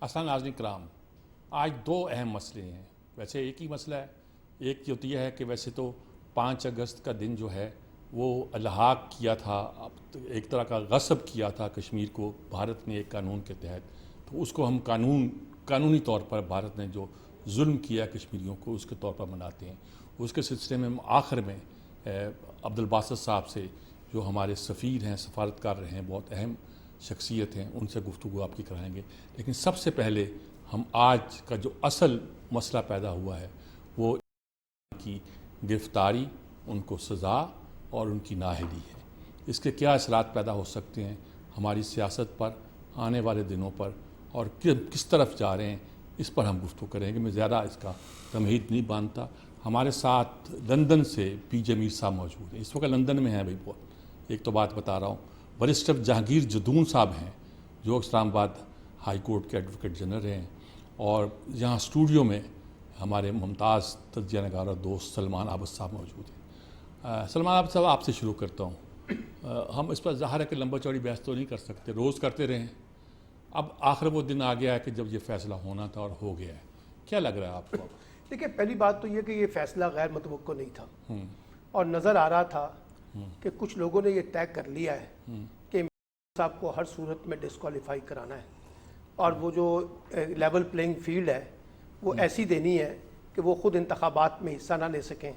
असल नाज़रीन कराम, आज दो अहम मसले हैं। वैसे एक ही मसला है। एक जो यह है कि वैसे तो 5 अगस्त का दिन जो है वो अलहाक किया था, एक तरह का गस्ब किया था कश्मीर को भारत ने एक कानून के तहत। तो उसको हम कानूनी तौर पर भारत ने जो जुल्म किया कश्मीरियों को उसके तौर पर मनाते हैं। उसके सिलसिले में हम आखिर में अब्दुल बासित साहब से, जो हमारे सफ़ीर हैं, सफारतकार रहे हैं, बहुत अहम शख्सियत हैं, उनसे गुफ्तगू आपकी कराएंगे। लेकिन सबसे पहले हम आज का जो असल मसला पैदा हुआ है वो की गिरफ्तारी, उनको सज़ा और उनकी नाअहली है। इसके क्या असरात पैदा हो सकते हैं हमारी सियासत पर आने वाले दिनों पर, और किस तरफ जा रहे हैं, इस पर हम गुफ्तगू करेंगे। मैं ज़्यादा इसका तमहीद नहीं बांधता। हमारे साथ लंदन से पी जमीर साहब मौजूद हैं, इस वक्त लंदन में हैं भाई। बहुत एक तो बात बता रहा हूँ, वरिष्ठ जहांगीर जदून साहब हैं जो इस्लामाबाद हाई कोर्ट के एडवोकेट जनरल हैं, और यहाँ स्टूडियो में हमारे मुमताज़ तजिया नगारा दोस्त सलमान आबद साहब मौजूद हैं। सलमान आबद साहब, आपसे शुरू करता हूँ। हम इस पर ज़ाहिर है कि लंबा चौड़ी बहस तो नहीं कर सकते, रोज़ करते रहें। अब आखिर वो दिन आ गया है कि जब ये फ़ैसला होना था और हो गया है। क्या लग रहा है आपको? देखिए, पहली बात तो ये कि ये फ़ैसला गैर मुतवक्को नहीं था, और नज़र आ रहा था कि कुछ लोगों ने ये तय कर लिया है कि साहब को हर सूरत में डिस्क्वालीफाई कराना है, और वो जो लेवल प्लेइंग फील्ड है वो ऐसी देनी है कि वो ख़ुद इंतखाबात में हिस्सा ना ले सकें,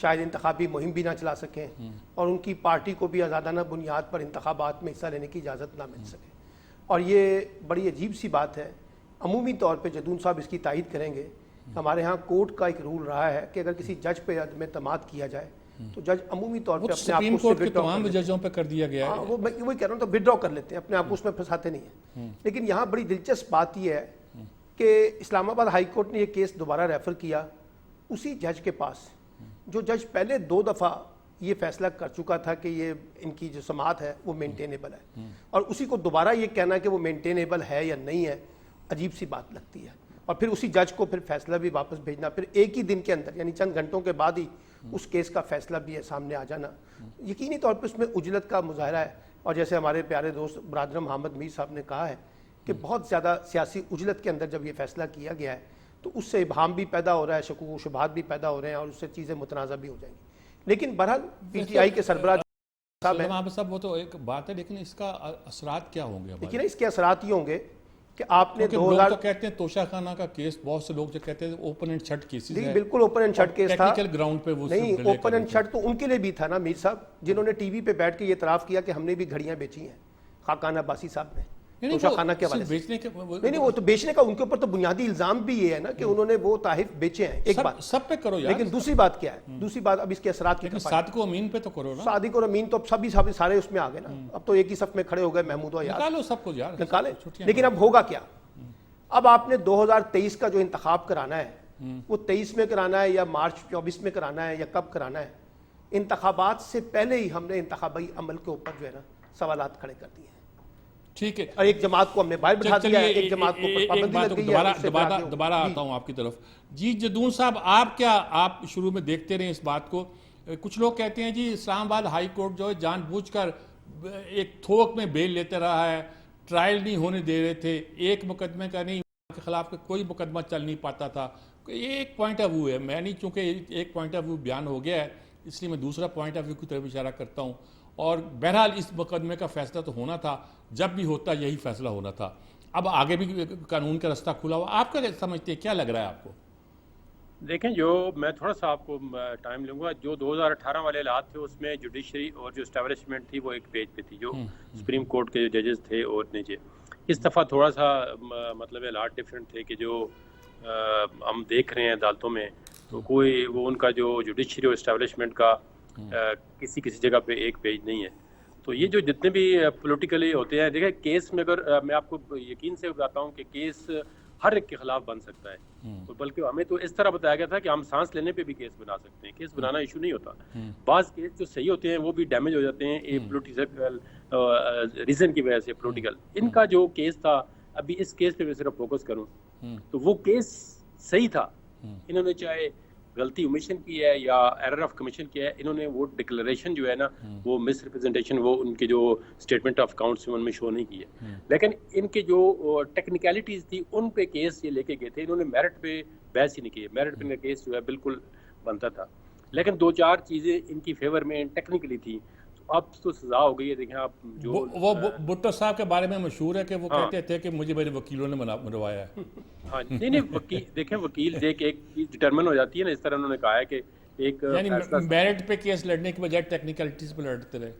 शायद इंतखाबी मुहिम भी ना चला सकें, और उनकी पार्टी को भी आज़ादाना बुनियाद पर इंतखाबात में हिस्सा लेने की इजाज़त ना मिल सके। और ये बड़ी अजीब सी बात है। अमूमी तौर पे जदून साहब इसकी तायद करेंगे। हमारे यहाँ कोर्ट का एक रूल रहा है कि अगर किसी जज पे अदम एतमाद किया जाए तो जज अमूमी तौर पे अपने आप को तमाम जजों पे कर दिया गया है। वो मैं वही कह रहा हूँ, तो विड्रॉ कर लेते हैं, अपने आप को उसमें फंसाते नहीं है। लेकिन यहाँ बड़ी दिलचस्प बात यह है कि इस्लामाबाद हाई कोर्ट ने ये केस दोबारा रेफर किया उसी जज के पास जो जज पहले 2 दफ़ा ये फैसला कर चुका था कि ये इनकी जो समाअत है वो मेंटेनेबल है, और उसी को दोबारा ये कहना कि वो मेंटेनेबल है या नहीं है, अजीब सी बात लगती है। और फिर उसी जज को फिर फैसला भी वापस भेजना, फिर एक ही दिन के अंदर यानी चंद घंटों के बाद ही उस केस का फैसला भी है सामने आ जाना, यकीनी तौर पर उसमें उजलत का मुजाहरा है। और जैसे हमारे प्यारे दोस्त बरादर मोहम्मद मीर साहब ने कहा है कि बहुत ज़्यादा सियासी उजलत के अंदर जब ये फैसला किया गया है तो उससे इबहाम भी पैदा हो रहा है, शकूक व शुबहात भी पैदा हो रहे हैं, और उससे चीज़ें मुतनाज़ा भी हो जाएंगी। लेकिन बहरहाल पीटीआई के सरबराह साहब वो तो एक बात है, लेकिन इसका असरात क्या होंगे? देखिए ना, इसके असरात ये होंगे कि आपने 2000 तो कहते हैं तोशाखाना का केस, बहुत से लोग जो कहते हैं ओपन एंड शट केसेस है। बिल्कुल ओपन एंड शट केस था, टेक्निकल ग्राउंड पे वो नहीं। ओपन एंड शट तो उनके लिए भी था ना मीर साहब, जिन्होंने टीवी पे बैठ के ये इतराफ़ किया कि हमने भी घड़ियां बेची हैं, खाकाना बासी साहब ने तोशाखाना के हवाले से। नहीं, वो तो बेचने का उनके ऊपर तो बुनियादी इल्जाम भी ये है ना कि उन्होंने वो ताहिफ बेचे हैं। एक बात सब पे करो यार। लेकिन दूसरी बात क्या है, दूसरी बात अब इसके असरात की, सादिक और अमीन पे तो करो ना। सादिक और अमीन तो अब सभी सारे उसमें आ गए ना, अब तो एक ही सफ में खड़े हो गए। महमूद और निकालो सबको यार, निकाले। लेकिन अब होगा क्या? अब आपने 2023 का जो इंतखाब कराना है वो 23 में कराना है या मार्च 24 में कराना है या कब कराना है? इंतखाबात से पहले ही हमने इंतखाबी अमल के ऊपर जो है ना सवालात खड़े कर दिए हैं। ठीक है, और एक जमात को हमने बाहर बिठा दिया है, एक जमात को पाबंदी लग गई है। दोबारा आता हूं आपकी तरफ। जी जदून साहब, आप शुरू में देखते रहे इस बात को। कुछ लोग कहते हैं जी इस्लामाबाद हाई कोर्ट जो है जानबूझकर एक थोक में बेल लेते रहा है, ट्रायल नहीं होने दे रहे थे, एक मुकदमे का नहीं के खिलाफ कोई मुकदमा चल नहीं पाता था। ये एक पॉइंट ऑफ व्यू है, मैं नहीं, चूंकि एक पॉइंट ऑफ व्यू बयान हो गया है इसलिए मैं दूसरा पॉइंट ऑफ व्यू की तरफ इशारा करता हूँ। और बहरहाल इस मुकदमे का फैसला तो होना था, जब भी होता यही फैसला होना था। अब आगे भी कानून का रास्ता खुला हुआ, आप क्या समझते हैं, क्या लग रहा है आपको? देखें, जो मैं थोड़ा सा आपको टाइम लूँगा, जो 2018 वाले हालात थे उसमें जुडिशरी और जो इस्टेब्लिशमेंट थी वो एक पेज पे थी, जो सुप्रीम कोर्ट के जो जजेस थे और नीचे। इस दफ़ा थोड़ा सा मतलब हालात डिफरेंट थे कि जो हम देख रहे हैं अदालतों में, तो कोई वो उनका जो जुडिशरी और इस्टेब्लिशमेंट का किसी जगह पे एक पेज नहीं है। तो ये जो जितने भी पॉलिटिकली होते हैं, देखिए केस में अगर मैं आपको यकीन से बताता हूँ कि केस हर एक के खिलाफ बन सकता है, तो बल्कि हमें तो इस तरह बताया गया था कि हम सांस लेने पे भी केस बना सकते हैं। केस बनाना इशू नहीं होता। बाज़ केस जो सही होते हैं वो भी डैमेज हो जाते हैं एक पॉलिटिकल रीजन की वजह से। पॉलिटिकल इनका जो केस था, अभी इस केस पे मैं सिर्फ फोकस करूँ तो वो केस सही था। इन्होंने चाहे गलती ओमिशन की है या एरर ऑफ कमीशन किया है, इन्होंने वो डिक्लेरेशन जो है ना वो मिस रिप्रेजेंटेशन वो उनके जो स्टेटमेंट ऑफ अकाउंट्स में उनमें शो नहीं की है। लेकिन इनके जो टेक्निकलिटीज़ थी उन पे केस ये लेके गए थे, इन्होंने मेरिट पे बहस ही नहीं की। मेरिट पे केस जो है बिल्कुल बनता था, लेकिन दो चार चीज़ें इनकी फेवर में टेक्निकली थी, तो अब तो सजा हो गई है। देखें आप जो वो भुट्टो साहब के बारे में मशहूर है कि वो हाँ। कहते थे कि मुझे मेरे वकीलों ने मरवाया है। हाँ नहीं वकील देखें, वकील देख एक चीज़ डिटरमिन हो जाती है ना, इस तरह उन्होंने कहा है कि एक यानी फैसला मेरिट पे केस लड़ने के बजाय टेक्निकलिटीज पे लड़ते रहे।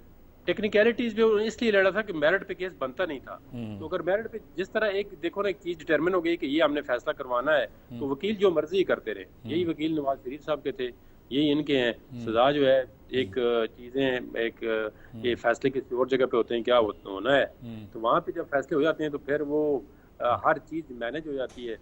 टेक्निकलिटीज भी इसलिए लड़ा था कि मेरिट पे केस बनता नहीं था। तो अगर मेरिट पे जिस तरह एक देखो ना एक चीज डिटरमिन हो गई कि ये हमने फैसला करवाना है, तो वकील जो मर्जी करते रहे। यही वकील नवाज शरीफ साहब के थे, यही इनके हैं। सजा जो है एक चीजें एक ये फैसले किसी और जगह पे होते हैं, क्या होना है, तो वहाँ पे जब फैसले हो जाते हैं तो फिर वो हर चीज मैनेज हो जाती है।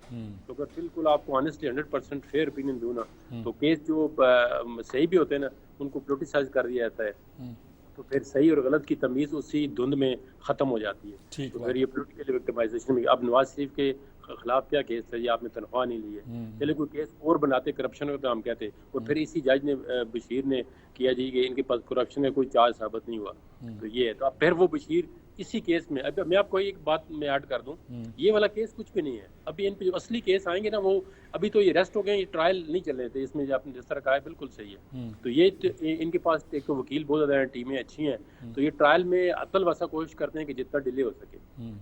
तो अगर बिल्कुल आपको ऑनेस्टली 100% फेयर ओपिनियन दूं ना, तो केस जो सही भी होते हैं ना उनको पोलिटिसाइज कर दिया जाता है, तो फिर सही और गलत की तमीज़ उसी धुंध में ख़त्म हो जाती है। तो फिर ये पोलिटिकल विक्टिमाइजेशन में अब नवाज शरीफ के खिलाफ क्या केस है, ये आपने तनख्वाह नहीं ली है, चले कोई केस और बनाते करप्शन का, तो हम कहते, और फिर इसी जज ने बशीर ने किया जी कि इनके पास करप्शन का कोई चार्ज साबित नहीं हुआ, तो ये है। तो अब फिर वो बशीर इसी केस में, अब मैं आपको एक बात में ऐड कर दूं, ये वाला केस कुछ भी नहीं है। अभी इन पे जो असली केस आएंगे ना, वो अभी तो ये रेस्ट हो गए, ये ट्रायल नहीं चल रहे थे इसमें, जो आपने जिस तरह कहा है बिल्कुल सही है। तो ये इनके पास एक तो वकील बहुत ज़्यादा हैं, टीमें अच्छी हैं, तो ये ट्रायल में अतल वसा कोशिश करते हैं कि जितना डिले हो सके।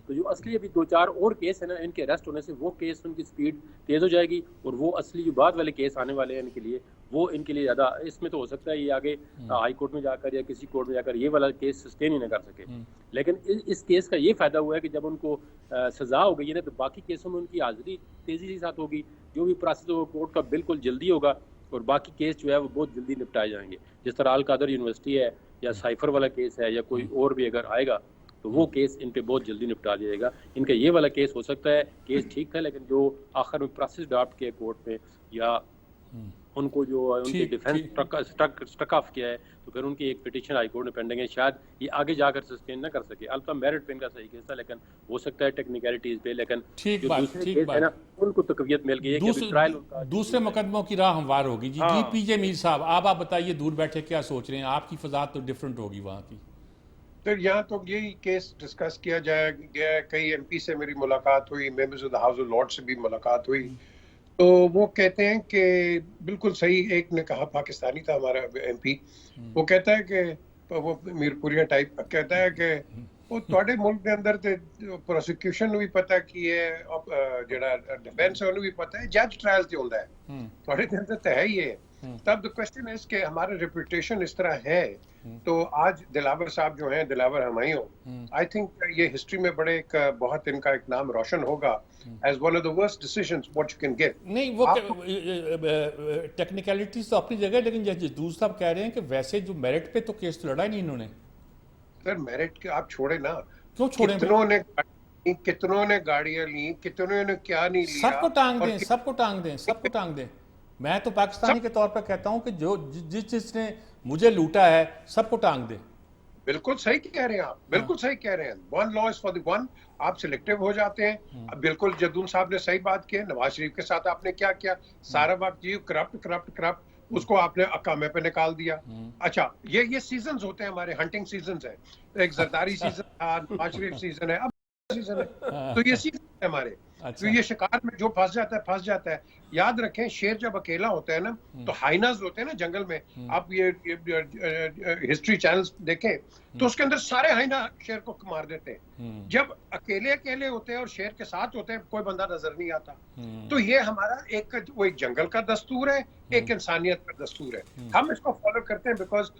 तो जो असली अभी दो चार और केस है ना, इनके अरेस्ट होने से वो केस उनकी स्पीड तेज़ हो जाएगी, और वो असली जो बाद वाले केस आने वाले हैं इनके लिए, वो इनके लिए ज़्यादा, इसमें तो हो सकता है ये आगे हाई कोर्ट में जाकर या किसी कोर्ट में जाकर ये वाला केस सस्टेन ही ना कर सके। लेकिन इस केस का ये फ़ायदा हुआ है कि जब उनको सज़ा हो गई है ना, तो बाकी केसों में उनकी हाजिरी तेज़ी के साथ होगी, जो भी प्रोसेस होगा कोर्ट का बिल्कुल जल्दी होगा, और बाकी केस जो है वो बहुत जल्दी निपटाए जाएंगे। जिस तरह अल कादर यूनिवर्सिटी है या साइफर वाला केस है या कोई और भी अगर आएगा, तो वो केस इन पे बहुत जल्दी निपटा दिया जाएगा। इनका ये वाला केस हो सकता है केस ठीक था, लेकिन जो आखिर में प्रोसेस ड्राफ्ट किया कोर्ट में या उनको जो उनके डिफेंस स्टक ऑफ किया है, तो फिर उनकी एक पिटीशन हाई कोर्ट में पेंडिंग है, शायद ये आगे जाकर सस्टेन ना कर सके। अलबत्ता मेरिट पे इनका सही केस था, लेकिन हो सकता है टेक्निकलिटीज पे, लेकिन जो दूसरे केस है ना उनको तकवीयत मिल गई है कि ट्रायल उनका दूसरे मुकदमों की राह हमवार होगी। जी जी पीजे मीर साहब, आप बताइए, दूर बैठे क्या सोच रहे हैं? आपकी फजा तो डिफरेंट होगी वहाँ की। तो यहाँ तो यही केस डिस्कस किया गया, कई एमपी से मेरी मुलाकात हुई, members of the House of Lords से भी मुलाकात हुई, तो वो कहते हैं कि बिल्कुल सही, एक ने कहा, पाकिस्तानी था हमारा एमपी, वो कहता है कि वो मीरपुरिया टाइप कहता है कि वो थोड़े मुल्क के अंदर ते प्रोसिक्यूशन भी पता की है, जेड़ा डिफेंस है भी पता है, जज ट्रायल से होता है, थोड़े के अंदर तो है ही है। तब द क्वेश्चन इज कि हमारा रेपुटेशन इस तरह है, तो आज दिलावर साहब जो हैं, दिलावर हमारी हो, आई थिंक ये हिस्ट्री में बड़े एक बहुत इनका एक नाम रोशन होगा as one of the worst decisions what you can get. नहीं, वो टेक्निकलिटीज तो अपनी जगह, लेकिन जैसे दूसरा साहब कह रहे हैं कि वैसे जो मेरिट पे तो केस तो लड़ा ही नहीं इन्होंने। सर मेरिट के आप छोड़े ना, क्यों छोड़े? कितनों ने गाड़ियां ली, कितनों ने क्या नहीं लिया, सबको टांग दें, सबको टांग दें, सबको टांग दें। मैं तो पाकिस्तानी के तौर पर कहता हूं कि जो जिसने मुझे लूटा है सबको टांग दे। बिल्कुल सही कह रहे हैं आप, बिल्कुल सही कह रहे हैं। One law is for the one, आप सिलेक्टिव हो जाते हैं। अब बिल्कुल जदून साहब ने सही बात की है, नवाज शरीफ के साथ आपने क्या किया, सारा वक्त जी करप्ट, उसको आपने अकामे पे निकाल दिया। अच्छा, ये सीजन्स होते हैं हमारे, हंटिंग सीजन्स है, एक जरदारी सीजन था, नवाज शरीफ सीजन है, अब सीजन है, तो ये सीजन है हमारे। तो ये शिकार में जो फंस जाता है। याद रखें, शेर जब अकेला होता है ना, तो हाइनास होते हैं ना जंगल में, आप ये हिस्ट्री चैनल्स देखें तो उसके अंदर सारे हाइना शेर को मार देते हैं। जब अकेले होते हैं और शेर के साथ होते हैं, कोई बंदा नजर नहीं आता। तो ये हमारा एक जंगल का दस्तूर है, एक इंसानियत का दस्तूर है, हम इसको फॉलो करते हैं बिकॉज।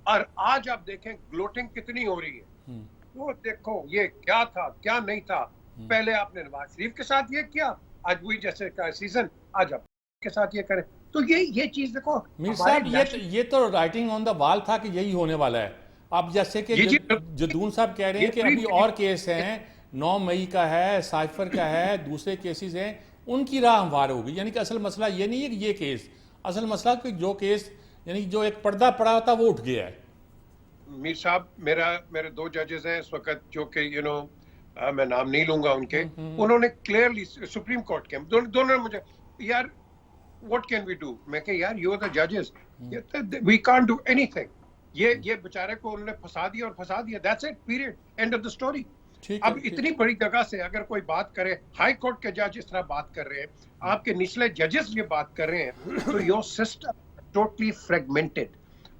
और आज आप देखें ग्लोटिंग कितनी हो रही है, तो देखो ये क्या था क्या नहीं था, पहले आपने नवाज शरीफ के साथ ये किया, आज वही जैसे का सीजन, आज आप के साथ ये करें, तो ये चीज देखो मीर साहब, ये तो राइटिंग ऑन द वॉल था कि यही होने वाला है। अब जैसे कि जदून साहब कह रहे हैं कि अभी और केस हैं, 9 मई का है, साइफर का है, दूसरे केसेस हैं, उनकी राह हमवार होगी। यानी कि असल मसला ये नहीं है कि ये केस, असल मसला कि जो केस यानी जो एक पर्दा पड़ा होता वो उठ गया है। मीर साहब, मेरे 2 जजेस हैं इस वक्त, जो कि मैं नाम नहीं लूंगा उनके, उन्होंने क्लियरली सुप्रीम कोर्ट के दोनों ने मुझे, यार व्हाट कैन वी डू? मैं कह यार यू आर द जजेस, वी कांट डू एनीथिंग। ये बेचारे को उन्होंने फंसा दिया, that's it, period, end of the story. अब इतनी बड़ी जगह से अगर कोई बात करे, हाई कोर्ट के जज इस तरह बात कर रहे हैं, आपके निचले जजेस ये बात कर रहे हैं, तो योर सिस्टम टोटली फ्रेगमेंटेड।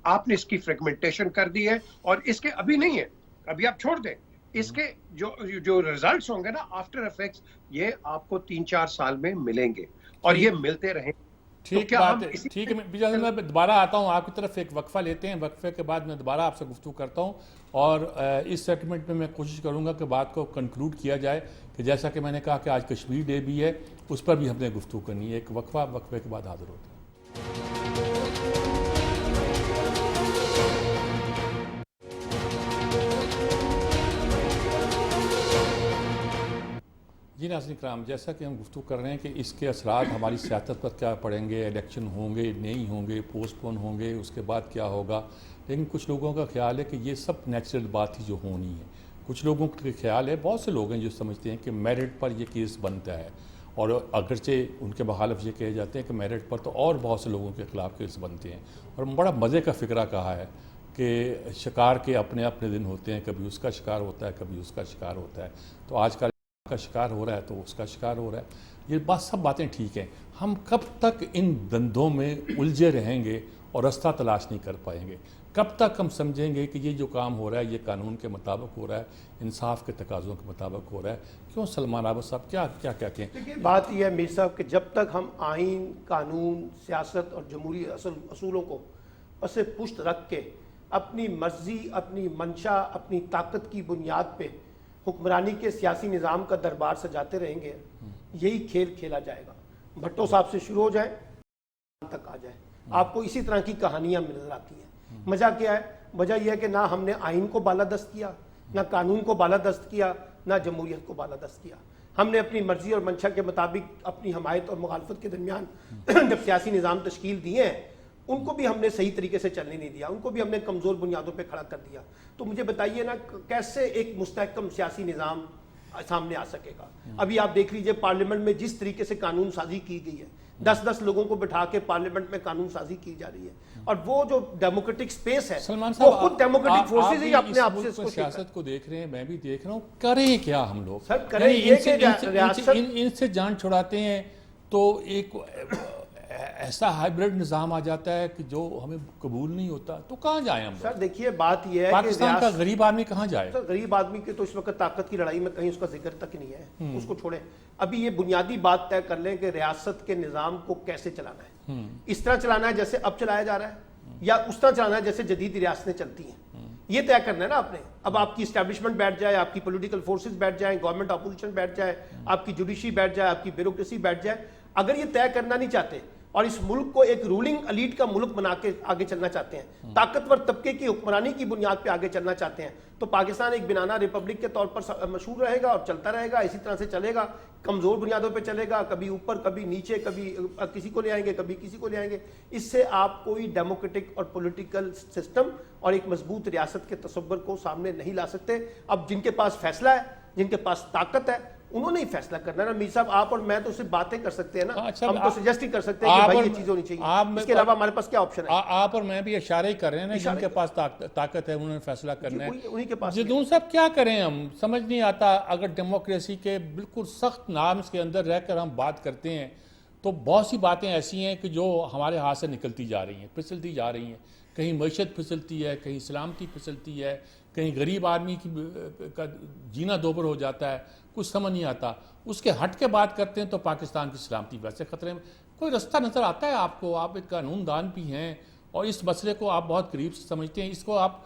आपने इसकी फ्रेगमेंटेशन कर दी है, और इसके अभी नहीं है, अभी आप छोड़ दें, इसके जो रिजल्ट्स होंगे ना, आफ्टर इफेक्ट्स, ये आपको 3-4 साल में मिलेंगे, और ये मिलते रहेंगे। ठीक बात है, ठीक है। मैं दोबारा आता हूँ आपकी तरफ, एक वक्फा लेते हैं, वक्फे के बाद मैं दोबारा आपसे गुफ्तगू करता हूँ, और इस सेगमेंट में मैं कोशिश करूँगा कि बात को कंक्लूड किया जाए, कि जैसा कि मैंने कहा कि आज कश्मीर डे भी है, उस पर भी हमने गुफ्तगू करनी है। एक वक्फे के बाद हाजिर होते हैं। जी नाज़रीन कराम, जैसा कि हम गुफ्तगू कर रहे हैं कि इसके असरात हमारी सियासत पर क्या पड़ेंगे, इलेक्शन होंगे नहीं होंगे, पोस्टपोन होंगे, उसके बाद क्या होगा, लेकिन कुछ लोगों का ख्याल है कि ये सब नेचुरल बात ही जो होनी है। कुछ लोगों का ख्याल है, बहुत से लोग हैं जो समझते हैं कि मेरिट पर ये केस बनता है, और अगरचे उनके मुखालिफ ये कहे जाते हैं कि मेरिट पर तो और बहुत से लोगों के ख़िलाफ़ केस बनते हैं। और बड़ा मज़े का फ़िक्रा कहा है कि शिकार के अपने अपने दिन होते हैं, कभी उसका शिकार होता है, कभी उसका शिकार होता है। तो आज का शिकार हो रहा है तो उसका शिकार हो रहा है। ये बात, सब बातें ठीक हैं, हम कब तक इन धंधों में उलझे रहेंगे और रास्ता तलाश नहीं कर पाएंगे? कब तक हम समझेंगे कि ये जो काम हो रहा है ये कानून के मुताबिक हो रहा है, इंसाफ के तकाज़ों के मुताबिक हो रहा है? क्यों सलमान आबद साहब क्या क्या कहते हैं? देखिए, बात यह है मीर साहब कि जब तक हम आइन, कानून, सियासत और जमहूरी असूलों को पसे पुश्त रख के अपनी मर्जी, अपनी मंशा, अपनी ताकत की बुनियाद पे हुक्मरानी के सियासी निज़ाम का दरबार सजाते रहेंगे, यही खेल खेला जाएगा। भट्टो साहब से शुरू हो जाए तक आ जाए, आपको इसी तरह की कहानियां नजर आती हैं। मजा क्या है? वजह यह है कि ना हमने आइन को बालादस्त किया, ना कानून को बालादस्त किया, ना जमहूरियत को बालादस्त किया। हमने अपनी मर्जी और मंशा के मुताबिक अपनी हमायत और मुखालफत के दरमियान जब सियासी निज़ाम तश्कील दिए हैं, उनको भी हमने सही तरीके से चलने नहीं दिया, उनको भी हमने कमज़ोर बुनियादों पे खड़ा कर दिया। तो मुझे बताइए ना, कैसे एक मुस्तहकम सियासी निज़ाम सामने आ सकेगा? अभी आप देख लीजिए, पार्लियामेंट में जिस तरीके से कानून साजी की गई है, 10-10 लोगों को बिठा के पार्लियामेंट में कानून साजी की जा रही है, और वो जो डेमोक्रेटिक स्पेस है, सलमान वो साहब, खुद डेमोक्रेटिक फोर्सेज ही अपने आप से इसको सियासत को देख रहे हैं, मैं भी देख रहा हूँ, करें क्या हम लोग? सर, करें ये कि इनसे जान छुड़ाते हैं तो एक ऐसा हाइब्रिड निज़ाम आ जाता है कि जो हमें कबूल नहीं होता, तो कहाँ जाए हम? सर देखिए, बात यह है पाकिस्तान का गरीब आदमी कहाँ जाए? सर गरीब आदमी के तो इस वक्त ताकत की लड़ाई में कहीं उसका जिक्र तक नहीं है, उसको छोड़ें। अभी ये बुनियादी बात तय कर लें कि रियासत के निज़ाम को कैसे चलाना है। इस तरह चलाना है जैसे अब चलाया जा रहा है, या उस तरह चलाना है जैसे जदीद रियासतें चलती हैं, ये तय करना है ना आपने। अब आपकी इस्टेब्लिशमेंट बैठ जाए, आपकी पॉलिटिकल फोर्सेस बैठ जाए, गवर्नमेंट अपोजिशन बैठ जाए, आपकी जुडिशरी बैठ जाए, आपकी ब्यूरोक्रेसी बैठ जाए, अगर ये तय करना नहीं चाहते और इस मुल्क को एक रूलिंग एलीट का मुल्क बना के आगे चलना चाहते हैं, ताकतवर तबके की हुक्मरानी की बुनियाद पे आगे चलना चाहते हैं, तो पाकिस्तान एक बिनाना रिपब्लिक के तौर पर मशहूर रहेगा और चलता रहेगा। इसी तरह से चलेगा, कमजोर बुनियादों पे चलेगा, कभी ऊपर कभी नीचे, कभी किसी को ले आएंगे कभी किसी को ले आएंगे। इससे आप कोई डेमोक्रेटिक और पॉलिटिकल सिस्टम और एक मजबूत रियासत के तस्वर को सामने नहीं ला सकते। अब जिनके पास फैसला है, जिनके पास ताकत है, उन्होंने ही फैसला करना है ना। मीर साहब, आप और मैं तो सिर्फ बातें कर सकते हैं ना, हम तो सजेस्ट ही कर सकते हैं कि भाई ये चीज होनी चाहिए, इसके अलावा हमारे पास क्या ऑप्शन है? आप और मैं भी इशारे ही कर रहे हैं ना, जिनके पास ताकत है उन्होंने फैसला करना है, उन्हीं के पास। जदून साहब क्या करें? हम समझ नहीं आता। अगर डेमोक्रेसी के बिल्कुल सख्त नाम्स के अंदर रहकर हम बात करते हैं तो बहुत सी बातें ऐसी हैं कि जो हमारे हाथ से निकलती जा रही हैं, फिसलती जा रही हैं। कहीं मईशत फिसलती है, कहीं सलामती फिसलती है, कहीं गरीब आदमी का जीना दोबर हो जाता है, कुछ समझ नहीं आता। उसके हट के बात करते हैं तो पाकिस्तान की सलामती वैसे ख़तरे में। कोई रास्ता नज़र आता है आपको? आप एक कानूनदान भी हैं और इस मसले को आप बहुत करीब से समझते हैं, इसको आप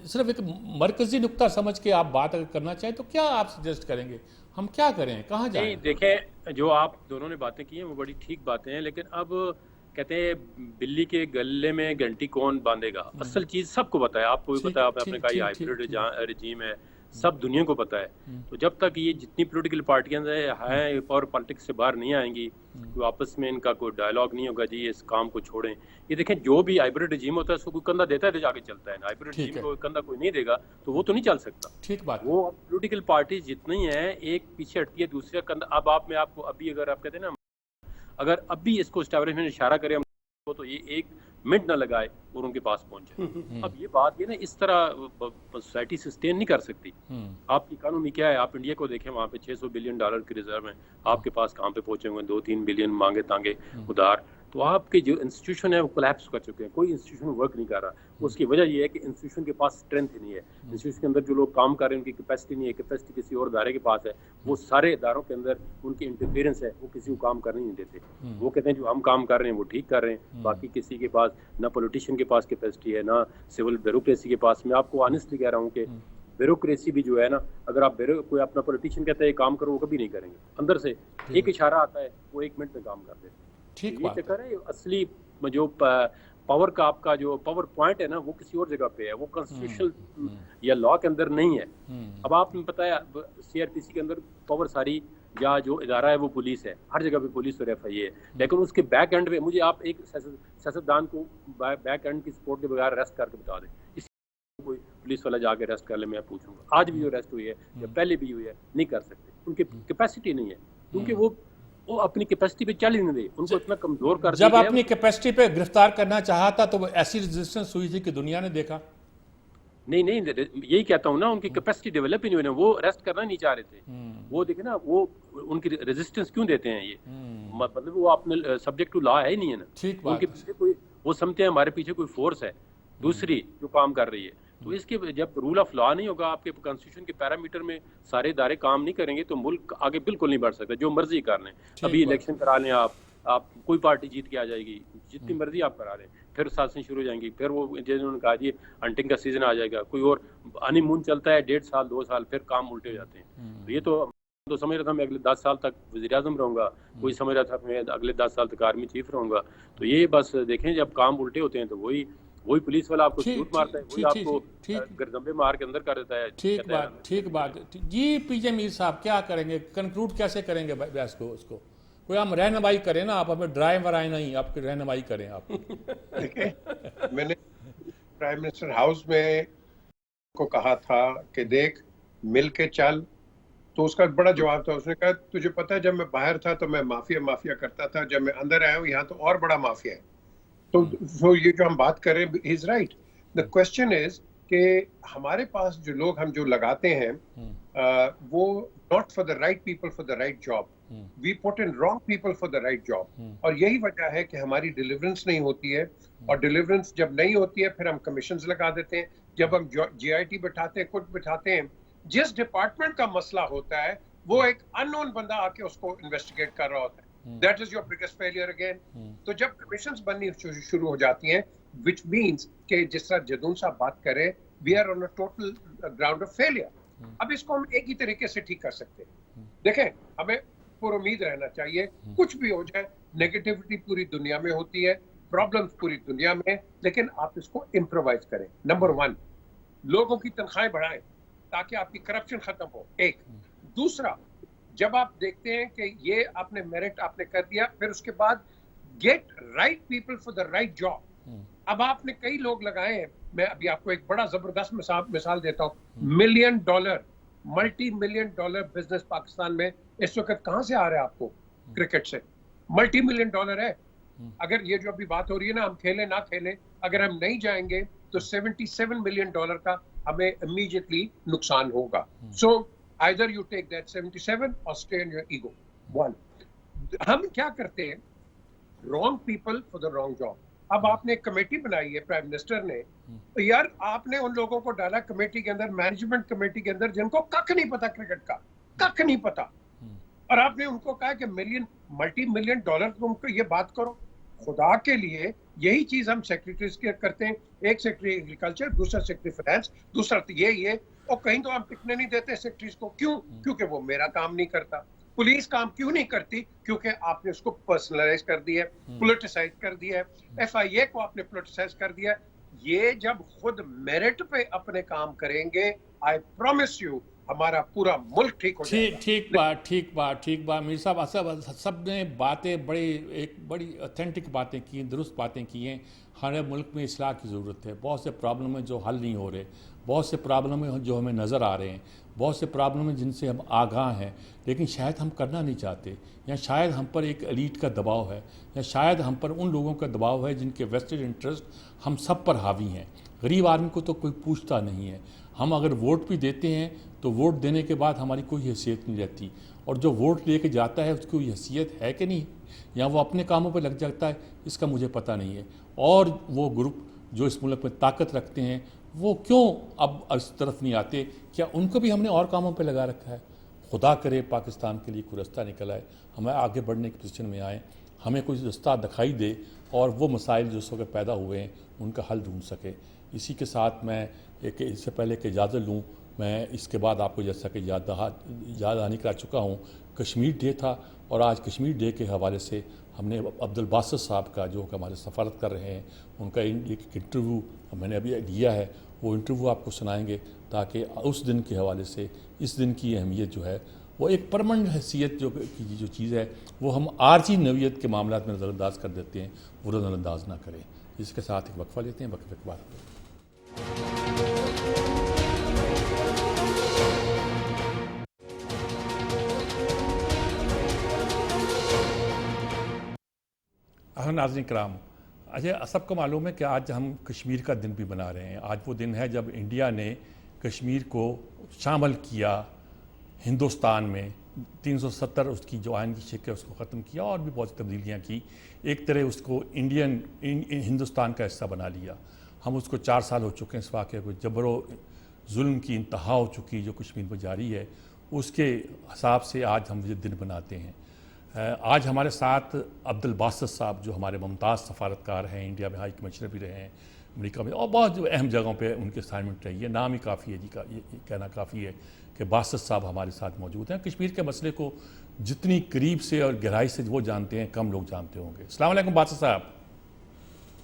सिर्फ एक मरकज़ी नुक्ता समझ के आप बात अगर करना चाहें तो क्या आप सजेस्ट करेंगे? हम क्या करें, कहाँ जाएं? देखें, जो आप दोनों ने बातें की हैं वो बड़ी ठीक बातें हैं, लेकिन अब कहते हैं बिल्ली के गले में घंटी कौन बांधेगा। असल चीज़ सबको पता है, आपको भी पता है, आपने कहा हाइब्रिड रजीम है, सब दुनिया को पता है। तो जब तक ये जितनी पॉलिटिकल पार्टियां हैं और पॉलिटिक्स से बाहर नहीं आएंगी, तो आपस में इनका कोई डायलॉग नहीं होगा, जी इस काम को छोड़ें। ये देखें, जो भी हाइब्रिड रजीम होता है उसको कोई कंधा देता है तो जाके चलता है, हाइब्रिड रजीम को कंधा कोई नहीं देगा तो वो तो नहीं चल सकता। ठीक बात। वो पॉलिटिकल पार्टी जितनी है, एक पीछे हटती है दूसरा कंधा। अब आप में आपको अभी अगर आप कहते हैं ना अगर अब भी इसको एस्टेब्लिशमेंट इशारा करे हमको तो ये 1 मिनट ना लगाए और उनके पास पहुंच जाए। अब ये बात ये ना इस तरह सोसाइटी सस्टेन नहीं कर सकती। आपकी इकोनॉमी क्या है, आप इंडिया को देखें, वहाँ पे $600 बिलियन की रिजर्व है, आपके पास कहाँ पे पहुंचे हुए 2-3 बिलियन मांगे तांगे उधार। तो आपके जो इंस्टीट्यूशन है वो कोलैप्स कर चुके हैं, कोई इंस्टीट्यूशन वर्क नहीं कर रहा। उसकी वजह ये है कि इंस्टीट्यूशन के पास स्ट्रेंथ ही नहीं है, इंस्टीट्यूशन के अंदर जो लोग काम कर रहे हैं उनकी कैपेसिटी नहीं है, कैपेसिटी किसी और इदारे के पास है। वो सारे इदारों के अंदर उनकी इंटरफेरेंस है, वो किसी को काम करने नहीं देते। वो कहते हैं जो हम काम कर रहे हैं वो ठीक कर रहे हैं, बाकी किसी के पास ना पॉलिटिशियन के पास कैपेसिटी है ना सिविल ब्यूरोक्रेसी के पास। मैं आपको ऑनेस्टली कह रहा हूँ कि ब्यूरोक्रेसी भी जो है ना, अगर आप कोई अपना पॉलिटिशियन कहता है काम करो, वो कभी नहीं करेंगे। अंदर से एक इशारा आता है, वो 1 मिनट में काम कर देते हैं। ठीक ये चक्कर है। असली जो पावर का आपका जो पावर पॉइंट है ना वो किसी और जगह पे है, वो कॉन्स्टिट्यूशनल या लॉ के अंदर नहीं है। अब आपने बताया CRPC के अंदर पावर सारी या जो इदारा है वो पुलिस है, हर जगह पे पुलिस और FIA है, लेकिन उसके बैक एंड पे मुझे आप एक सियासतदान को बैक एंड की सपोर्ट के बगैर अरेस्ट करके बता दें, कोई पुलिस वाला जाके अरेस्ट कर ले, मैं पूछूंगा। आज भी जो अरेस्ट हुई है या पहले भी हुई है, नहीं कर सकते, उनकी कैपेसिटी नहीं है, क्योंकि वो अपनी कैपेसिटी पे चल ही नहीं रही, उनको इतना कमजोर कर जब अपनी कैपेसिटी पे गिरफ्तार करना चाहा था तो ऐसी रेजिस्टेंस हुई थी कि दुनिया ने देखा। नहीं, यही कहता हूँ ना, उनकी कैपेसिटी डेवलप ही नहीं हुई, वो अरेस्ट करना नहीं चाह रहे थे। वो देखे ना, वो उनकी रेजिस्टेंस क्यों देते हैं ये, मतलब वो अपने सब्जेक्ट टू लॉ है ही नहीं है ना, उनके पीछे कोई, वो समझते हैं हमारे पीछे कोई फोर्स है दूसरी जो काम कर रही है। तो इसके जब रूल ऑफ लॉ नहीं होगा, आपके कॉन्स्टिट्यूशन के पैरामीटर में सारे इदारे काम नहीं करेंगे तो मुल्क आगे बिल्कुल नहीं बढ़ सकता। जो मर्जी कर लें, अभी इलेक्शन करा लें आप कोई पार्टी जीत के आ जाएगी, जितनी मर्जी आप करा लें, फिर साजिशें शुरू हो जाएंगी, फिर वो जिन्होंने कहा जी हंटिंग का सीजन आ जाएगा, कोई और हनीमून चलता है 1.5 साल 2 साल, फिर काम उल्टे हो जाते हैं। तो ये तो समझ रहा था मैं अगले 10 साल तक वज़ीर आज़म रहूंगा, कोई समझ रहा था मैं अगले 10 साल तक आर्मी चीफ रहूंगा। तो ये बस देखें, जब काम उल्टे होते हैं तो वही पुलिस वाला आपको शूट मारता है, वही आपको गर्दम्बे मार के अंदर कर देता है। ठीक बात जी। पीजे मीर साहब क्या करेंगे, कंक्लूड कैसे करेंगे बहस को? उसको कोई हम रहनुमाई करें ना, आप हमें ड्राइव वराए नहीं, आपकी रहनुमाई करें आप। देखिए, मैंने प्राइम मिनिस्टर हाउस में को कहा था कि देख मिल के चल, तो उसका बड़ा जवाब था, उसने कहा तुझे पता है जब मैं बाहर था तो मैं माफिया करता था, जब मैं अंदर आया हूँ यहाँ तो और बड़ा माफिया है। तो ये जो हम बात कर रहे हैं, is right. The question is कि हमारे पास जो लोग हम जो लगाते हैं वो not for the right people for the right job, we put in wrong people for the right job. और यही वजह है कि हमारी डिलीवरेंस नहीं होती है, और डिलीवरेंस जब नहीं होती है फिर हम कमीशंस लगा देते हैं। जब हम GIT बैठाते हैं, कुछ बैठाते हैं, जिस डिपार्टमेंट का मसला होता है वो एक अननोन बंदा आके उसको इन्वेस्टिगेट कर रहा होता है। That is your biggest failure again. तो जब कमीशंस बननी शुरू हो जाती हैं, which means कि जिस तरह जदून साहब बात करें, we are on a total ground of failure. अब इसको हम एक ही तरीके से ठीक कर सकते हैं। देखें, हमें पुरुमीद रहना चाहिए, कुछ भी हो जाए, नेगेटिविटी पूरी दुनिया में होती है, प्रॉब्लम्स पूरी दुनिया में, लेकिन आप इसको इम्प्रोवाइज करें। नंबर 1, लोगों की तनख्वाहें बढ़ाएं ताकि आपकी करप्शन खत्म हो। एक दूसरा, जब आप देखते हैं कि ये आपने मेरिट आपने कर दिया, फिर उसके बाद get right people for the right job. अब आपने कई लोग लगाए हैं, मैं अभी आपको एक बड़ा जबरदस्त मिसाल देता हूँ। $1 मिलियन multi-million बिजनेस पाकिस्तान में इस वक्त कहां से आ रहा है आपको? क्रिकेट से। $1 मिलियन है। अगर ये जो अभी बात हो रही है ना, हम खेलें ना खेलें, अगर हम नहीं जाएंगे तो $77 मिलियन का हमें इमीडिएटली नुकसान होगा। सो either you take that 77 or stay in your ego. 1. हम क्या करते हैं? Wrong people for the wrong job. अब आपने एक कमेटी बनाई है प्राइम मिनिस्टर ने, तो यार आपने उन लोगों को डाला कमेटी के अंदर, मैनेजमेंट कमेटी के अंदर, जिनको कख नहीं पता क्रिकेट का, कख नहीं पता, और आपने उनको कहा कि $multi-million तुमको ये बात करो। खुदा के लिए यही चीज हम सेक्रेटरीज के करते हैं, एक सेक्रेटरी एग्रीकल्चर, दूसरा सेक्रेटरी फाइनेंस, दूसरा ये और कहीं तो हम टिकने नहीं देते सेक्रेटरीज को। क्यों? क्योंकि वो मेरा काम नहीं करता। पुलिस काम क्यों नहीं करती? क्योंकि आपने उसको पर्सनलाइज कर दिया है, पोलिटिसाइज कर दिया है, FIA को आपने पोलिटिसाइज कर दिया है। ये जब खुद मेरिट पे अपने काम करेंगे, आई प्रॉमिस यू हमारा पूरा मुल्क ठीक हो जाएगा। ठीक बात मीर साहब, सब ने बातें बड़ी ऑथेंटिक बातें की, दुरुस्त बातें की हैं। हमारे मुल्क में इस्लाह की ज़रूरत है। बहुत से प्रॉब्लम है जो हल नहीं हो रहे, बहुत से प्रॉब्लम है जो हमें नज़र आ रहे हैं, बहुत से प्रॉब्लम है जिनसे हम आगाह हैं, लेकिन शायद हम करना नहीं चाहते, या शायद हम पर एक एलीट का दबाव है, या शायद हम पर उन लोगों का दबाव है जिनके वेस्टेड इंटरेस्ट हम सब पर हावी हैं। गरीब आदमी को तो कोई पूछता नहीं है। हम अगर वोट भी देते हैं तो वोट देने के बाद हमारी कोई हैसियत नहीं रहती, और जो वोट लेके जाता है उसकी कोई हैसियत है कि नहीं, या वो अपने कामों पे लग जाता है, इसका मुझे पता नहीं है। और वो ग्रुप जो इस मुल्क में ताकत रखते हैं वो क्यों अब इस तरफ नहीं आते? क्या उनको भी हमने और कामों पे लगा रखा है? खुदा करे पाकिस्तान के लिए कोई रास्ता निकल आए, हमें आगे बढ़ने की पोजीशन में आए, हमें कोई रास्ता दिखाई दे और वो मसाइल जो वक्त पैदा हुए हैं उनका हल ढूंढ सके। इसी के साथ मैं इससे पहले कि इजाज़त लूँ, मैं इसके बाद आपको जैसा कि याद दहानी करा चुका हूँ, कश्मीर डे था, और आज कश्मीर डे के हवाले से हमने अब्दुल बासित साहब का, जो हमारे सफ़ारत कर रहे हैं, उनका एक इंटरव्यू मैंने अभी लिया है, वो इंटरव्यू आपको सुनाएंगे, ताकि उस दिन के हवाले से इस दिन की अहमियत जो है वो एक परमानेंट हैसियत जो चीज़ है वो हम आर्जी नवीयत के मामला में नज़रअंदाज कर देते हैं, वो नज़रअंदाज ना करें। इसके साथ एक वक्फा लेते हैं, वक्फे के बाद नाज़रीन कराम, अच्छा सबको मालूम है कि आज हम कश्मीर का दिन भी मना रहे हैं। आज वो दिन है जब इंडिया ने कश्मीर को शामिल किया हिंदुस्तान में, 370 उसकी जो आइन की शिक है उसको ख़त्म किया, और भी बहुत सी तब्दीलियाँ की, एक तरह उसको हिंदुस्तान का हिस्सा बना लिया। हम उसको 4 साल हो चुके हैं इस वाक़े को, जबरो जुल्म की इंतहा हो चुकी जो कश्मीर में जारी है, उसके हिसाब से आज हम ये दिन बनाते हैं। आज हमारे साथ अब्दुल बासित साहब, जो हमारे मुमताज़ सफ़ारतकार हैं, इंडिया में हाई कमिश्नर भी रहे हैं अमेरिका में, और बहुत अहम जगहों पे उनकी असाइनमेंट रही है। नाम ही काफ़ी है जी का, ये कहना काफ़ी है कि बासित साहब हमारे साथ मौजूद हैं। कश्मीर के मसले को जितनी करीब से और गहराई से वो जानते हैं, कम लोग जानते होंगे। अस्सलाम वालेकुम बासित साहब।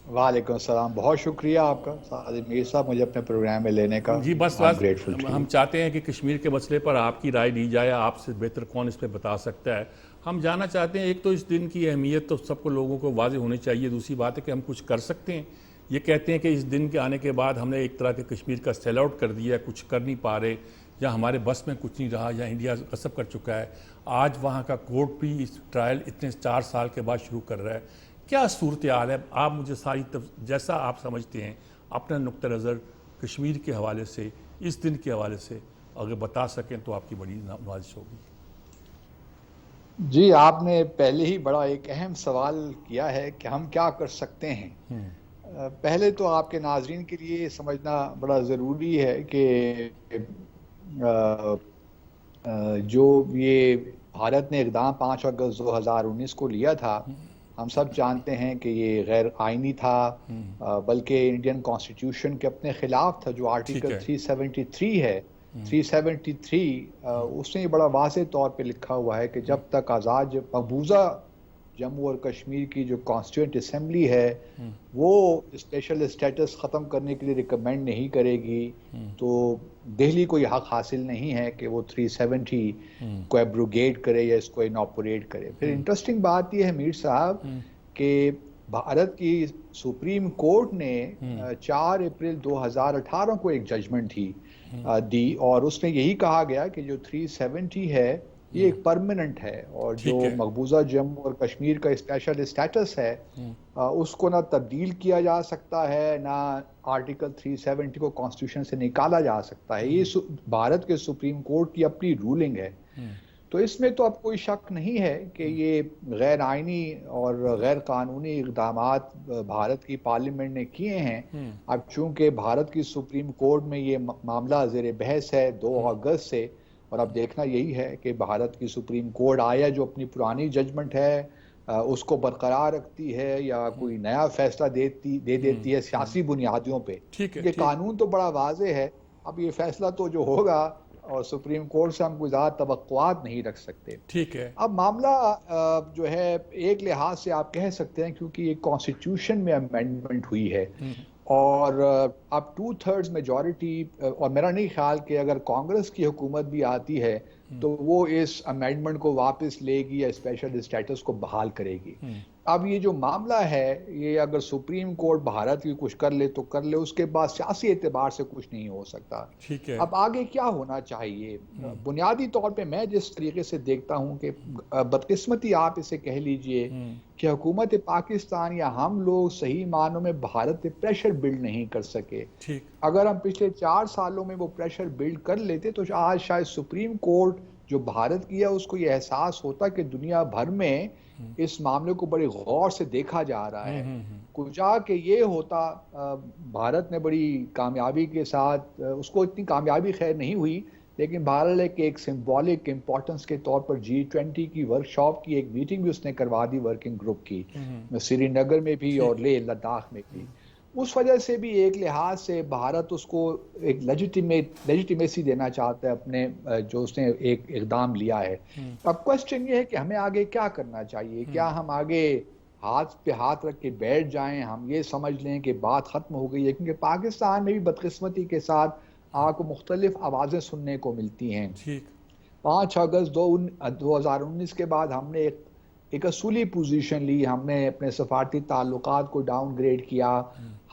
वालेकुम सलाम, बहुत शुक्रिया आपका सादिक मीर साहब मुझे अपने प्रोग्राम में लेने का। जी बस हम चाहते हैं कि कश्मीर के मसले पर आपकी राय ली जाए, आपसे बेहतर कौन इस पर बता सकता है। हम जानना चाहते हैं, एक तो इस दिन की अहमियत तो सबको लोगों को वाज़ेह होनी चाहिए, दूसरी बात है कि हम कुछ कर सकते हैं। ये कहते हैं कि इस दिन के आने के बाद हमने एक तरह के कश्मीर का सेल आउट कर दिया, कुछ कर नहीं पा रहे, या हमारे बस में कुछ नहीं रहा, या इंडिया गसब कर चुका है। आज वहाँ का कोर्ट भी इस ट्रायल इतने 4 साल के बाद शुरू कर रहा है। क्या सूरत हाल है? आप मुझे सारी जैसा आप समझते हैं अपना नुक्ता नज़र कश्मीर के हवाले से, इस दिन के हवाले से अगर बता सकें तो आपकी बड़ी नवाजिश होगी। जी, आपने पहले ही बड़ा एक अहम सवाल किया है कि हम क्या कर सकते हैं। पहले तो आपके नाजरीन के लिए समझना बड़ा ज़रूरी है कि जो ये भारत ने इक़दाम 5 अगस्त 2019 को लिया था, हम सब जानते हैं कि ये गैर आइनी था, बल्कि इंडियन कॉन्स्टिट्यूशन के अपने ख़िलाफ़ था। जो आर्टिकल 373 है, 373 उसमें बड़ा वाज़ेह तौर पे लिखा हुआ है कि जब तक आज़ाद मकबूजा जम्मू और कश्मीर की जो कॉन्स्टिट्यूंट असम्बली है वो स्पेशल स्टेटस ख़त्म करने के लिए रिकमेंड नहीं करेगी, तो दिल्ली को यह हक हासिल नहीं है कि वो 370 को एब्रोगेट करे या इसको इनॉपरेट करे। फिर इंटरेस्टिंग बात यह है मीर साहब कि भारत की सुप्रीम कोर्ट ने 4 अप्रैल 2018 को एक जजमेंट दी, और उसमें यही कहा गया कि जो 370 है ये एक परमानेंट है, और जो मकबूजा जम्मू और कश्मीर का स्पेशल स्टेटस है उसको ना तब्दील किया जा सकता है, ना आर्टिकल 370 को कॉन्स्टिट्यूशन से निकाला जा सकता है। ये भारत के सुप्रीम कोर्ट की अपनी रूलिंग है। तो इसमें तो अब कोई शक नहीं है कि ये गैर आइनी और गैर कानूनी इक़दामात भारत की पार्लियामेंट ने किए हैं। अब चूंकि भारत की सुप्रीम कोर्ट में ये मामला ज़ेर बहस है 2 अगस्त से, और अब देखना यही है कि भारत की सुप्रीम कोर्ट आया जो अपनी पुरानी जजमेंट है उसको बरकरार रखती है या कोई नया फैसला दे देती है सियासी बुनियादियों पे। ये कानून तो बड़ा वाज़ेह है, अब ये फैसला तो जो होगा, और सुप्रीम कोर्ट से हम कोई ज़्यादा तवक्कुआत नहीं रख सकते। ठीक है, अब मामला जो है एक लिहाज से आप कह सकते हैं क्योंकि ये कॉन्स्टिट्यूशन में अमेंडमेंट हुई है, और अब 2/3 मेजॉरिटी, और मेरा नहीं ख्याल कि अगर कांग्रेस की हुकूमत भी आती है तो वो इस अमेंडमेंट को वापस लेगी या स्पेशल स्टेटस को बहाल करेगी। अब ये जो मामला है, ये अगर सुप्रीम कोर्ट भारत की कुछ कर ले तो कर ले, उसके बाद सियासी एतबार से कुछ नहीं हो सकता। ठीक है। अब आगे क्या होना चाहिए? बुनियादी तौर पे मैं जिस तरीके से देखता हूँ कि बदकिस्मती आप इसे कह लीजिए कि हुकूमत पाकिस्तान या हम लोग सही मानों में भारत पे प्रेशर बिल्ड नहीं कर सके। ठीक। अगर हम पिछले 4 सालों में वो प्रेशर बिल्ड कर लेते तो आज शायद सुप्रीम कोर्ट जो भारत की है उसको ये एहसास होता कि दुनिया भर में इस मामले को बड़े गौर से देखा जा रहा है। कुछ के ये होता, भारत ने बड़ी कामयाबी के साथ, उसको इतनी कामयाबी खैर नहीं हुई, लेकिन भारत के एक सिंबॉलिक इम्पोर्टेंस के तौर पर G20 की वर्कशॉप की एक मीटिंग भी उसने करवा दी वर्किंग ग्रुप की, श्रीनगर में भी और लेह लद्दाख में भी। उस वजह से भी एक लिहाज से भारत उसको एक लेजिटिमेसी देना चाहता है अपने जो उसने एक इकदाम लिया है। अब क्वेश्चन ये है कि हमें आगे क्या करना चाहिए? क्या हम आगे हाथ पे हाथ रख के बैठ जाएं, हम ये समझ लें कि बात खत्म हो गई है? क्योंकि पाकिस्तान में भी बदकिस्मती के साथ आपको मुख्तलिफ आवाज़ें सुनने को मिलती हैं। 5 अगस्त 2019 के बाद हमने एक असूली पोजीशन ली, हमने अपने सफारती ताल्लुकात को डाउनग्रेड किया,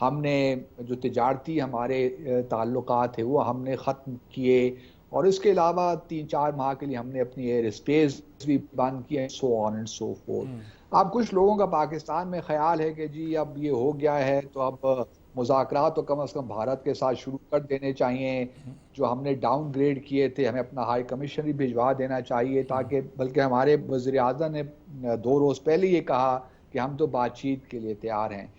हमने जो तिजारती हमारे ताल्लुकात थे वो हमने ख़त्म किए, और इसके अलावा 3-4 माह के लिए हमने अपनी एयर स्पेस भी बंद किया, so on and so fourth. अब कुछ लोगों का पाकिस्तान में ख्याल है कि जी अब ये हो गया है तो अब मुज़ाकरात तो कम से कम भारत के साथ शुरू कर देने चाहिए, जो हमने डाउनग्रेड किए थे हमें अपना हाई कमीशन भी भिजवा देना चाहिए, ताकि बल्कि हमारे वज़ीर-ए-आज़म ने 2 रोज़ पहले ये कहा कि हम तो बातचीत के लिए तैयार हैं।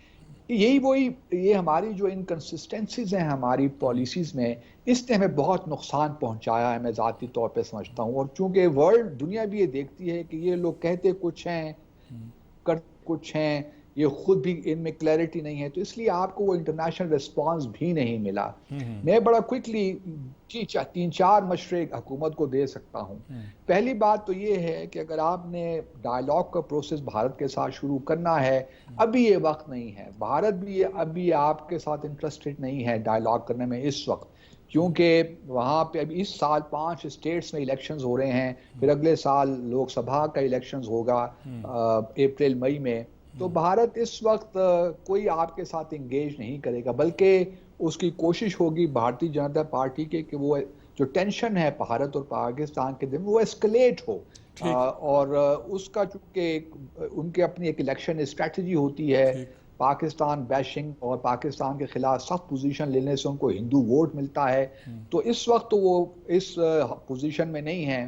ये हमारी जो इनकन्सिस्टेंसीज हैं हमारी पॉलिसीज़ में, इसने हमें बहुत नुकसान पहुंचाया है, मैं ज़ाती तौर पे समझता हूँ। और चूँकि वर्ल्ड दुनिया भी ये देखती है कि ये लोग कहते कुछ हैं करते कुछ हैं, ये खुद भी इनमें क्लैरिटी नहीं है, तो इसलिए आपको वो इंटरनेशनल रिस्पांस भी नहीं मिला। मैं बड़ा क्विकली 3-4 मशवरे हुकूमत को दे सकता हूँ। पहली बात तो ये है कि अगर आपने डायलॉग का प्रोसेस भारत के साथ शुरू करना है, अभी ये वक्त नहीं है। भारत भी अभी आपके साथ इंटरेस्टेड नहीं है डायलॉग करने में इस वक्त, क्योंकि वहाँ पे अभी इस साल 5 स्टेट्स में इलेक्शंस हो रहे हैं, फिर अगले साल लोकसभा का इलेक्शंस होगा अप्रैल मई में। तो भारत इस वक्त कोई आपके साथ इंगेज नहीं करेगा, बल्कि उसकी कोशिश होगी भारतीय जनता पार्टी के कि वो जो टेंशन है भारत और पाकिस्तान के दिन वो एस्केलेट हो, और उसका चूंकि उनके अपनी एक इलेक्शन स्ट्रेटजी होती है, पाकिस्तान बैशिंग और पाकिस्तान के खिलाफ सख्त पोजीशन लेने से उनको हिंदू वोट मिलता है। तो इस वक्त तो वो इस पोजीशन में नहीं है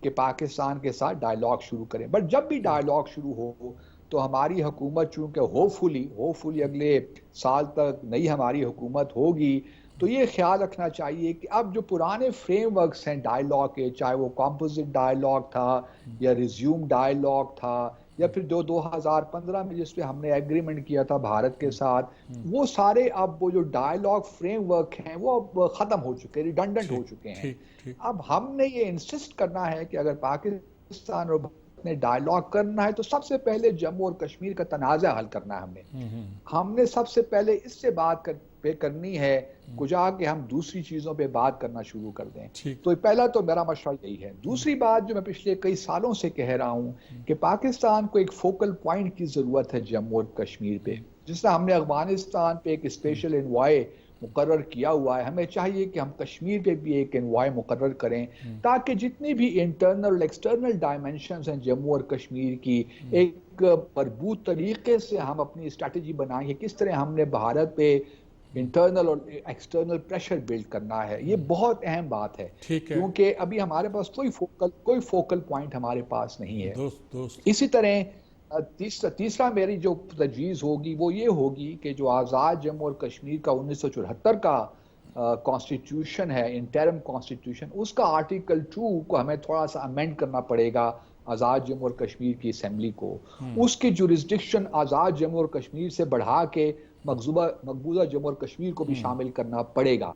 कि पाकिस्तान के साथ डायलॉग शुरू करें। बट जब भी डायलॉग शुरू हो तो हमारी हुकूमत चूँकि होपफुली अगले साल तक नई हमारी हुकूमत होगी, तो ये ख्याल रखना चाहिए कि अब जो पुराने फ्रेमवर्क्स हैं डायलॉग के, चाहे वो कॉम्पोजिट डायलॉग था या रिज्यूम डायलॉग था या फिर 2015 में जिस पे हमने एग्रीमेंट किया था भारत के साथ, वो सारे अब वो जो डायलॉग फ्रेमवर्क हैं वो अब ख़त्म हो चुके हैं, रिडंडेंट हो चुके हैं। अब हमने ये इंसिस्ट करना है कि अगर पाकिस्तान और ने डायलॉग करना है तो सबसे पहले जम्मू और कश्मीर का तनाज़ा हल करना है। हमने सबसे पहले इससे बात करनी है, कुजा कि हम दूसरी चीज़ों पे बात करना शुरू कर दें। तो पहला तो मेरा मशवरा यही है। दूसरी बात जो मैं पिछले कई सालों से कह रहा हूँ कि पाकिस्तान को एक फोकल पॉइंट की ज़रूरत है जम्मू और कश्मीर पे, जिससे हमने अफगानिस्तान पे एक स्पेशल एनवॉय मुकर्रर किया हुआ है, हमें चाहिए कि हम कश्मीर पे भी एक एनवॉय मुकर्रर करें, ताकि जितनी भी इंटरनल और एक्सटर्नल डायमेंशंस हैं जम्मू और कश्मीर की, एक मजबूत तरीके से हम अपनी स्ट्रैटेजी बनाएं किस तरह हमने भारत पे इंटरनल और एक्सटर्नल प्रेशर बिल्ड करना है। ये बहुत अहम बात है, क्योंकि अभी हमारे पास कोई फोकल पॉइंट हमारे पास नहीं है। इसी तरह तीसरा मेरी जो तजवीज़ होगी वो ये होगी कि जो आज़ाद जम्मू और कश्मीर का 1974 का कॉन्स्टिट्यूशन है, इंटरम कॉन्स्टिट्यूशन, उसका आर्टिकल 2 को हमें थोड़ा सा अमेंड करना पड़ेगा आज़ाद जम्मू और कश्मीर की असेंबली को। उसकी जुरिस्डिक्शन आज़ाद जम्मू और कश्मीर से बढ़ा के मकबूजा जम्मू और कश्मीर को भी शामिल करना पड़ेगा,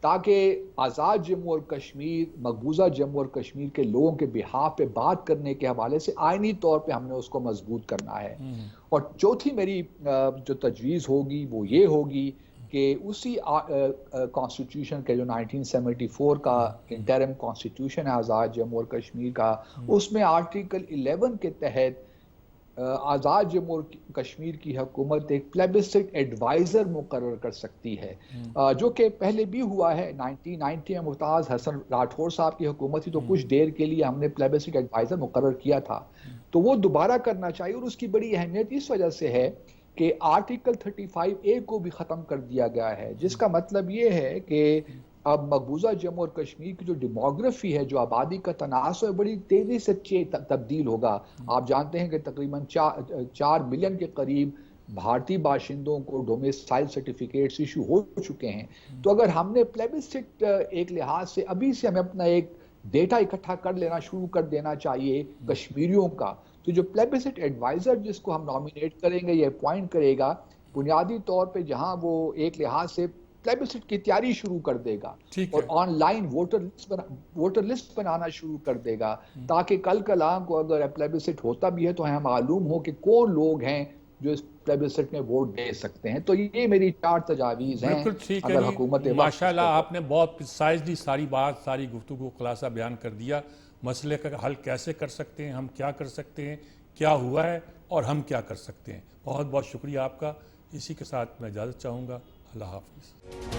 ताकि आज़ाद जम्मू और कश्मीर मकबूजा जम्मू और कश्मीर के लोगों के बिहाफ पे बात करने के हवाले से आईनी तौर पे हमने उसको मजबूत करना है। और चौथी मेरी जो तजवीज़ होगी वो ये होगी कि उसी कॉन्स्टिट्यूशन के जो 1974 का इंटरिम कॉन्स्टिट्यूशन है आज़ाद जम्मू और कश्मीर का, उसमें आर्टिकल 11 के तहत आज़ाद जम्मू और कश्मीर की हुकूमत एक प्लेबिसिट एडवाइज़र मुकर्रर कर सकती है, जो कि पहले भी हुआ है। 1990 में मुमताज़ हसन राठौर साहब की हुकूमत थी तो कुछ देर के लिए हमने प्लेबिसिट एडवाइज़र मुकर्रर किया था, तो वो दोबारा करना चाहिए। और उसकी बड़ी अहमियत इस वजह से है कि आर्टिकल 35A को भी ख़त्म कर दिया गया है, जिसका मतलब ये है कि अब मकबूजा जम्मू और कश्मीर की जो डेमोग्राफी है, जो आबादी का तनासुर है, बड़ी तेज़ी से तब्दील होगा। आप जानते हैं कि तकरीबन 4 मिलियन के करीब भारतीय बाशिंदों को डोमिसाइल सर्टिफिकेट्स इशू हो चुके हैं। तो अगर हमने प्लेबिसिट एक लिहाज से अभी से हमें अपना एक डेटा इकट्ठा कर लेना शुरू कर देना चाहिए कश्मीरियों का, तो जो प्लेबिसिट एडवाइज़र जिसको हम नॉमिनेट करेंगे, ये अपॉइंट करेगा, बुनियादी तौर पे जहां वो एक लिहाज से प्लेबिसिट की तैयारी शुरू कर देगा और ऑनलाइन वोटर लिस्ट बनाना शुरू कर देगा, ताकि कल कलाम को अगर प्लेबिसिट होता भी है तो हमें मालूम हो कि कौन लोग हैं जो इस प्लेबिसिट में वोट दे सकते हैं। तो ये मेरी 4 तजावीज़ हैं। बिल्कुल ठीक है, हुकूमत माशाल्लाह आपने बहुत प्रिसाइजली सारी बात, सारी गुफ्तगू को खुलासा बयान कर दिया। मसले का हल कैसे कर सकते हैं, हम क्या कर सकते हैं, क्या हुआ है और हम क्या कर सकते हैं। बहुत बहुत शुक्रिया आपका। इसी के साथ मैं इजाज़त चाहूँगा। अल्लाह हाफ़िज़।